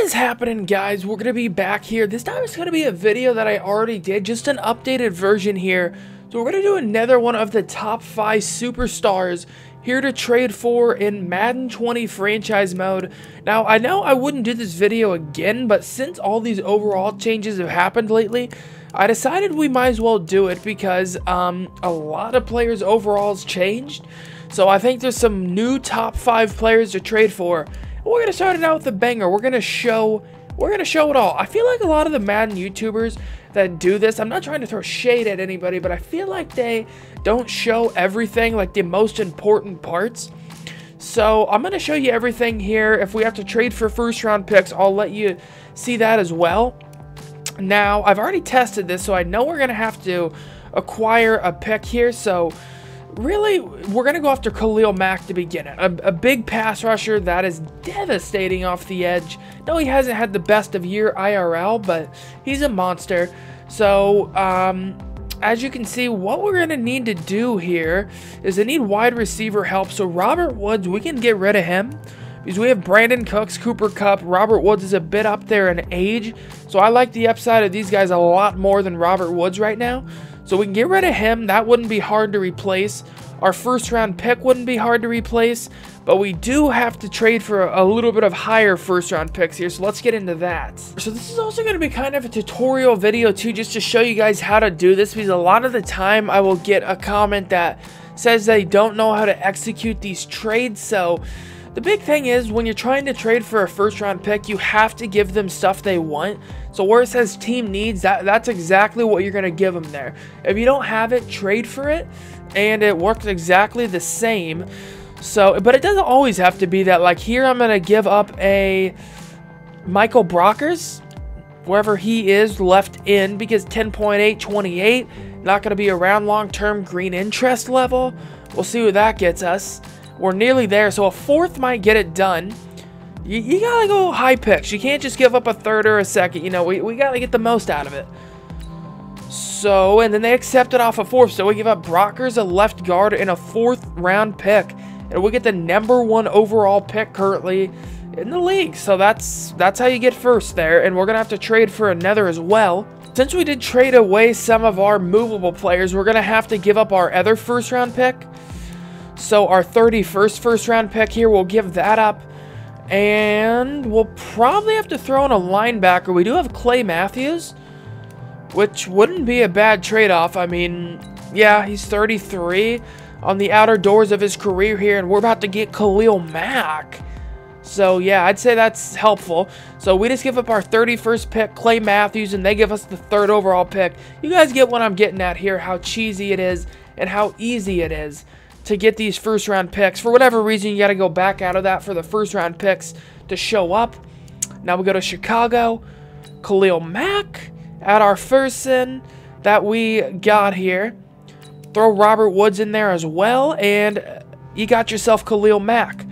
is happening, guys? We're gonna be back here. This time it's gonna be a video that I already did, just an updated version here. So we're gonna do another one of the top 5 superstars here to trade for in Madden 20 franchise mode. Now, I know I wouldn't do this video again, but since all these overall changes have happened lately, I decided we might as well do it because a lot of players' overalls changed. So I think there's some new top 5 players to trade for. We're gonna start it out with a banger. We're gonna show it all. I feel like a lot of the Madden YouTubers that do this, I'm not trying to throw shade at anybody, but I feel like they don't show everything, like the most important parts. So I'm gonna show you everything here. If we have to trade for first round picks, I'll let you see that as well. Now, I've already tested this, so I know we're gonna have to acquire a pick here. So really, we're going to go after Khalil Mack to begin it. A big pass rusher that is devastating off the edge. No, he hasn't had the best of year IRL, but he's a monster. So, as you can see, what we're going to need to do here is I need wide receiver help. So Robert Woods, we can get rid of him because we have Brandon Cooks, Cooper Kupp. Robert Woods is a bit up there in age, so I like the upside of these guys a lot more than Robert Woods right now. So we can get rid of him. That wouldn't be hard to replace. Our first round pick wouldn't be hard to replace, but we do have to trade for a little bit of higher first round picks here, so let's get into that. So this is also going to be kind of a tutorial video too, just to show you guys how to do this, because a lot of the time I will get a comment that says they don't know how to execute these trades. So the big thing is, when you're trying to trade for a first round pick, you have to give them stuff they want. So where it says team needs, that's exactly what you're going to give them there. If you don't have it, trade for it, and it works exactly the same. So, but it doesn't always have to be that. Like here, I'm going to give up a Michael Brockers, wherever he is, left in, because 10.8, 28, not going to be around long-term green interest level. We'll see what that gets us. We're nearly there, so a fourth might get it done. You gotta go high picks. You can't just give up a third or a second. You know, we gotta get the most out of it. So, and then they accepted off a fourth, so we give up Brockers, a left guard, and a 4th round pick. And we get the #1 overall pick currently in the league. So that's how you get first there. And we're gonna have to trade for another as well. Since we did trade away some of our movable players, we're gonna have to give up our other first round pick. So our 31st first round pick here, we'll give that up. And we'll probably have to throw in a linebacker. We do have Clay Matthews, which wouldn't be a bad trade-off. I mean, yeah, he's 33 on the outer doors of his career here, and we're about to get Khalil Mack. So, yeah, I'd say that's helpful. So we just give up our 31st pick, Clay Matthews, and they give us the 3rd overall pick. You guys get what I'm getting at here, how cheesy it is and how easy it is to get these first round picks. For whatever reason, you got to go back out of that for the first round picks to show up. Now we go to Chicago. Khalil Mack at our first in that we got here. Throw Robert Woods in there as well, and you got yourself Khalil Mack.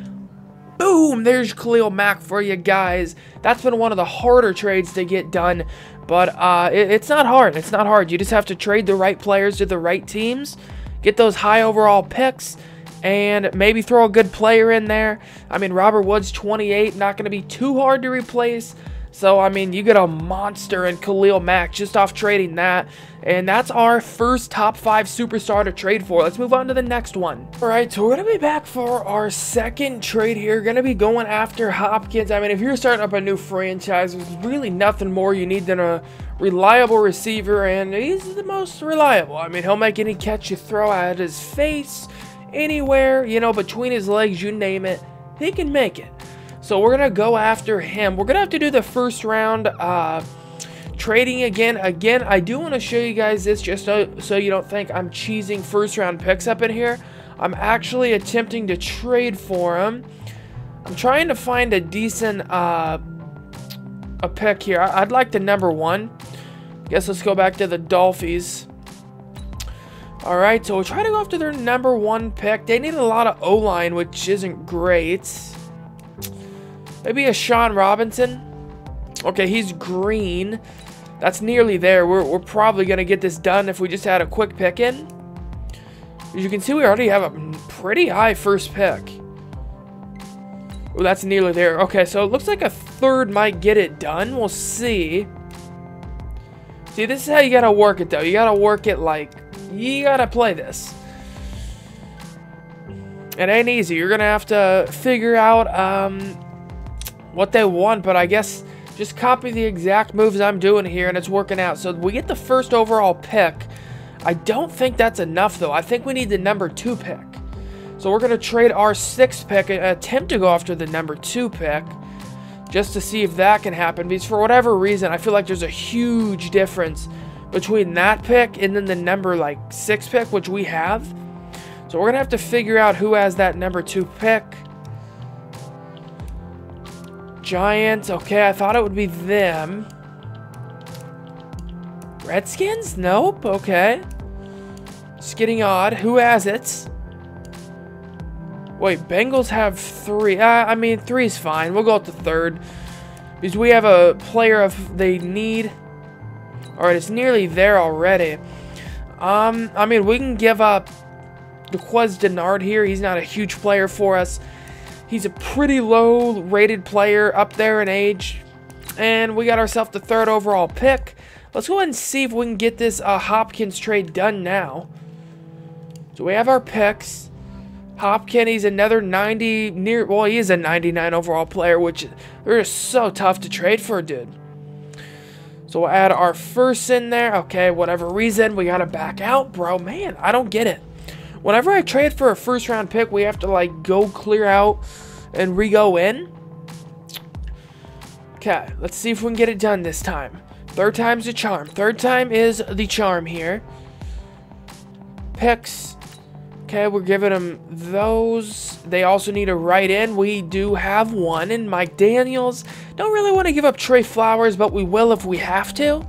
Boom, there's Khalil Mack for you guys. That's been one of the harder trades to get done, but it's not hard. It's not hard. You just have to trade the right players to the right teams, get those high overall picks, and maybe throw a good player in there. I mean, Robert Woods, 28, not going to be too hard to replace. So, I mean, you get a monster in Khalil Mack just off trading that. And that's our first top 5 superstar to trade for. Let's move on to the next one. All right, so we're going to be back for our second trade here. Going to be going after Hopkins. I mean, if you're starting up a new franchise, there's really nothing more you need than a reliable receiver, and he's the most reliable. I mean, he'll make any catch you throw at his face, anywhere, you know, between his legs, you name it, he can make it. So we're going to go after him. We're going to have to do the first round trading again. I do want to show you guys this just so you don't think I'm cheesing first round picks up in here. I'm actually attempting to trade for him. I'm trying to find a decent a pick here. I'd like the #1. Guess let's go back to the Dolphins. All right, so we'll try to go after their #1 pick. They need a lot of O-line, which isn't great. Maybe a Sean Robinson. Okay, he's green. That's nearly there. We're probably going to get this done if we just had a quick pick in. As you can see, we already have a pretty high first pick. Oh, that's nearly there. Okay, so it looks like a third might get it done. We'll see. See, this is how you gotta work it, though. You gotta work it like... You gotta play this. It ain't easy. You're gonna have to figure out what they want, but I guess just copy the exact moves I'm doing here, and it's working out. So we get the first overall pick. I don't think that's enough, though. I think we need the number 2 pick. So we're going to trade our 6th pick and attempt to go after the number 2 pick just to see if that can happen. Because for whatever reason, I feel like there's a huge difference between that pick and then the number, like, 6 pick, which we have. So we're going to have to figure out who has that number 2 pick. Giants. Okay, I thought it would be them. Redskins? Nope. Okay. It's getting odd. Who has it? Wait, Bengals have 3. I mean, 3 is fine. We'll go with the 3rd. Because we have a player of they need. Alright, it's nearly there already. I mean, we can give up Quez Denard here. He's not a huge player for us. He's a pretty low-rated player up there in age. And we got ourselves the 3rd overall pick. Let's go ahead and see if we can get this Hopkins trade done now. So we have our picks. Hopkins, he's another 90, well, he is a 99 overall player, which they're just so tough to trade for, dude. So we'll add our first in there. Okay, whatever reason, we gotta back out, bro. Man, I don't get it. Whenever I trade for a first round pick, we have to, like, go clear out and re-go in. Okay, let's see if we can get it done this time. 3rd time's the charm. 3rd time is the charm here. Picks. Okay, we're giving them those. They also need a right end. We do have one in Mike Daniels. Don't really want to give up Trey Flowers, but we will if we have to.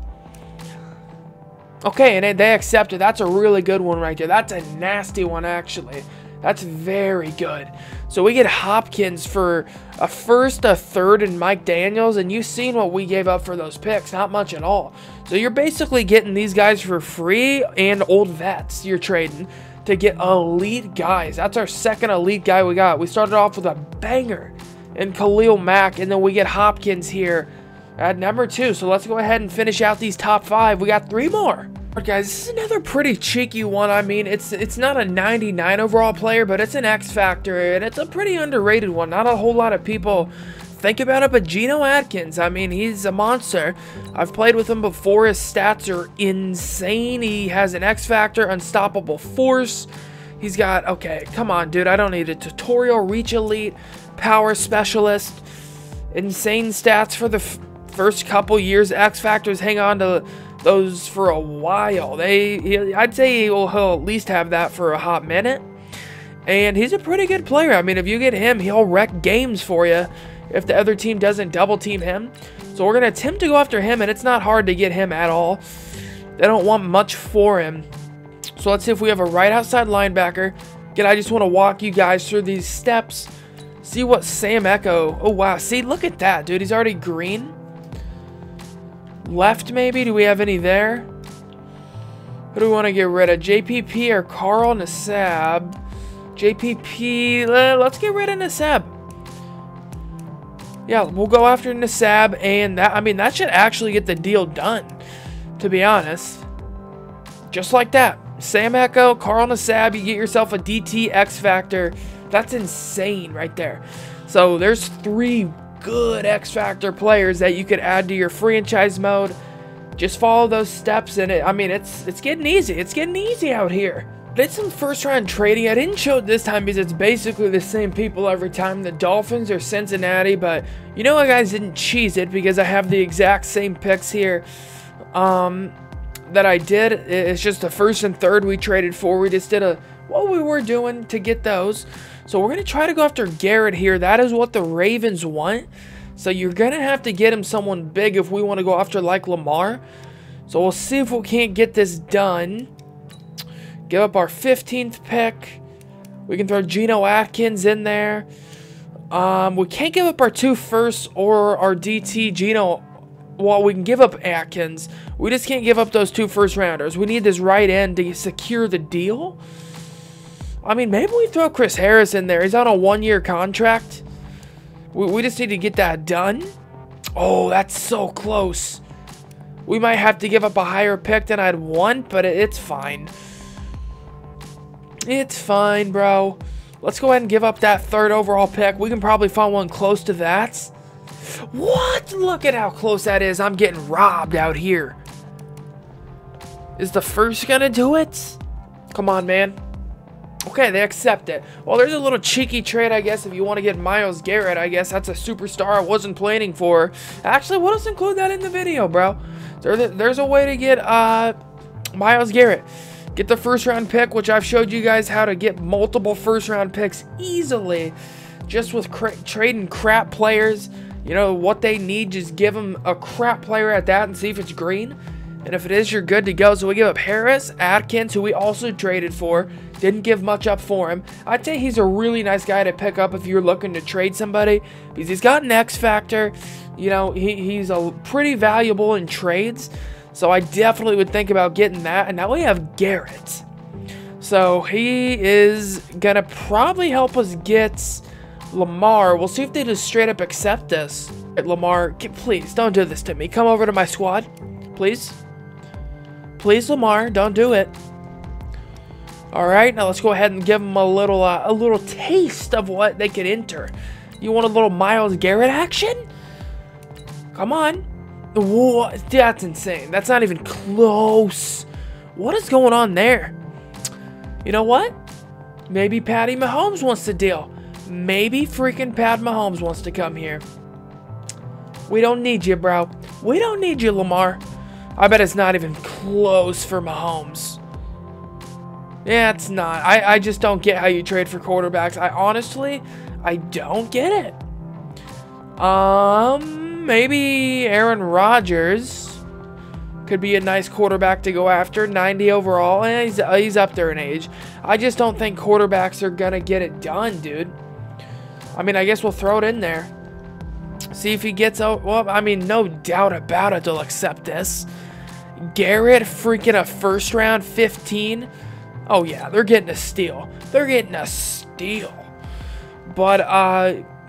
Okay, and they accepted. That's a really good one right there. That's a nasty one, actually. That's very good. So we get Hopkins for a 1st, a 3rd, and Mike Daniels. And you've seen what we gave up for those picks. Not much at all. So you're basically getting these guys for free and old vets you're trading to get elite guys. That's our 2nd elite guy we got. We started off with a banger in Khalil Mack, and then we get Hopkins here at number 2. So let's go ahead and finish out these top 5. We got 3 more. Alright guys, this is another pretty cheeky one. I mean, it's not a 99 overall player, but it's an X Factor, and it's a pretty underrated one. Not a whole lot of people think about it, but Gino Atkins, I mean, he's a monster. I've played with him before. His stats are insane. He has an X Factor, unstoppable force. He's got, okay, come on, dude. I don't need a tutorial. Reach elite, power specialist. Insane stats for the first couple years. X Factors hang on to those for a while. I'd say he'll at least have that for a hot minute. And he's a pretty good player. I mean, if you get him, he'll wreck games for you if the other team doesn't double team him. So we're going to attempt to go after him, and it's not hard to get him at all. They don't want much for him. So let's see if we have a right outside linebacker. Again, I just want to walk you guys through these steps. See what Sam Echo... Oh, wow. See, look at that, dude. He's already green. Left, maybe? Do we have any there? Who do we want to get rid of? JPP or Carl Nassab? JPP... Let's get rid of Nassab. Yeah, we'll go after Nassab, and that, I mean, that should actually get the deal done, to be honest. Just like that. Sam Echo, Carl Nassab, you get yourself a DT X Factor. That's insane right there. So there's 3 good X Factor players that you could add to your franchise mode. Just follow those steps, and I mean, it's getting easy. It's getting easy out here. Did some first round trading. I didn't show it this time because it's basically the same people every time. The Dolphins or Cincinnati, but you know what, guys, didn't cheese it because I have the exact same picks here that I did. It's just the 1st and 3rd we traded for. We just did what we were doing to get those. So we're going to try to go after Garrett here. That is what the Ravens want. So you're going to have to get him someone big if we want to go after like Lamar. So we'll see if we can't get this done. Give up our 15th pick. We can throw Gino Atkins in there. We can't give up our 2 firsts or our DT Gino. Well, we can give up Atkins. We just can't give up those 2 first rounders. We need this right end to secure the deal. I mean, maybe we throw Chris Harris in there. He's on a 1-year contract. We just need to get that done. Oh, that's so close. We might have to give up a higher pick than I'd want, but it's fine. It's fine, bro. Let's go ahead and give up that 3rd overall pick. We can probably find one close to that. What? Look at how close that is. I'm getting robbed out here. Is the 1st gonna do it? Come on, man. Okay, they accept it. Well, there's a little cheeky trade, I guess, if you want to get Myles Garrett. I guess that's a superstar I wasn't planning for. Actually, we'll just include that in the video, bro. There's a way to get Myles Garrett. Get the 1st round pick, which I've showed you guys how to get multiple 1st round picks easily. Just with trading crap players. You know, what they need, just give them a crap player at that and see if it's green. And if it is, you're good to go. So we give up Harris, Atkins, who we also traded for. Didn't give much up for him. I'd say he's a really nice guy to pick up if you're looking to trade somebody. Because he's got an X factor. You know, he's pretty valuable in trades. So I definitely would think about getting that. And now we have Garrett. So he is going to probably help us get Lamar. We'll see if they just straight up accept this. Lamar, please don't do this to me. Come over to my squad. Please. Please, Lamar, don't do it. Alright, now let's go ahead and give them a little taste of what they could enter. You want a little Myles Garrett action? Come on. Whoa, that's insane. That's not even close. What is going on there? You know what? Maybe Patty Mahomes wants to deal. Maybe freaking Pat Mahomes wants to come here. We don't need you, bro. We don't need you, Lamar. I bet it's not even close for Mahomes. Yeah, it's not. I just don't get how you trade for quarterbacks. I don't get it. Maybe Aaron Rodgers could be a nice quarterback to go after. 90 overall. He's up there in age. I just don't think quarterbacks are going to get it done, dude. I mean, I guess we'll throw it in there. See if he gets out. Well, I mean, no doubt about it, they'll accept this. Garrett, freaking a 1st round, 15. Oh, yeah, they're getting a steal. They're getting a steal. But,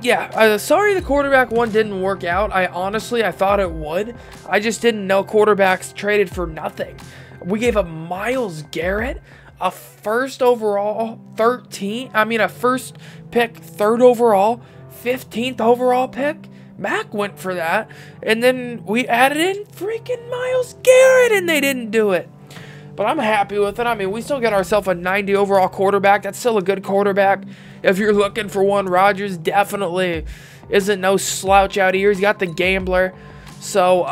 yeah, sorry the quarterback one didn't work out. I thought it would. I just didn't know quarterbacks traded for nothing. We gave up Myles Garrett, a 1st overall, a 1st pick, 3rd overall, 15th overall pick. Mac went for that, and then we added in freaking Myles Garrett, and they didn't do it. But I'm happy with it. I mean, we still get ourselves a 90 overall quarterback. That's still a good quarterback. If you're looking for one, Rodgers definitely isn't no slouch out here. He's got the gambler. So,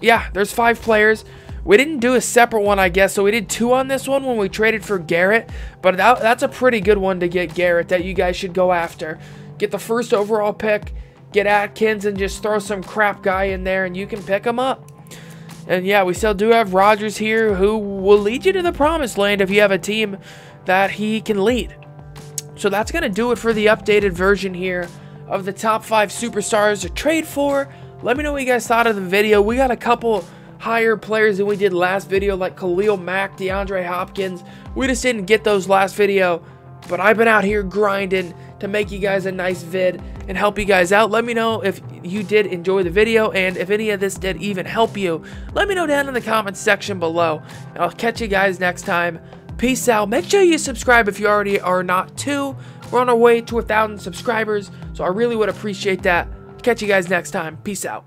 yeah, there's 5 players. We didn't do a separate one, I guess, so we did 2 on this one when we traded for Garrett. But that's a pretty good one to get Garrett that you guys should go after. Get the 1st overall pick. Get Atkins and just throw some crap guy in there and you can pick him up. And yeah, we still do have Rodgers here who will lead you to the promised land if you have a team that he can lead. So that's going to do it for the updated version here of the top 5 superstars to trade for. Let me know what you guys thought of the video. We got a couple higher players than we did last video, like Khalil Mack, DeAndre Hopkins. We just didn't get those last video, but I've been out here grinding to make you guys a nice vid and help you guys out. Let me know if you did enjoy the video, and if any of this did even help you, let me know down in the comments section below, and I'll catch you guys next time. Peace out. Make sure you subscribe if you already are not too. We're on our way to 1,000 subscribers, so I really would appreciate that. Catch you guys next time. Peace out.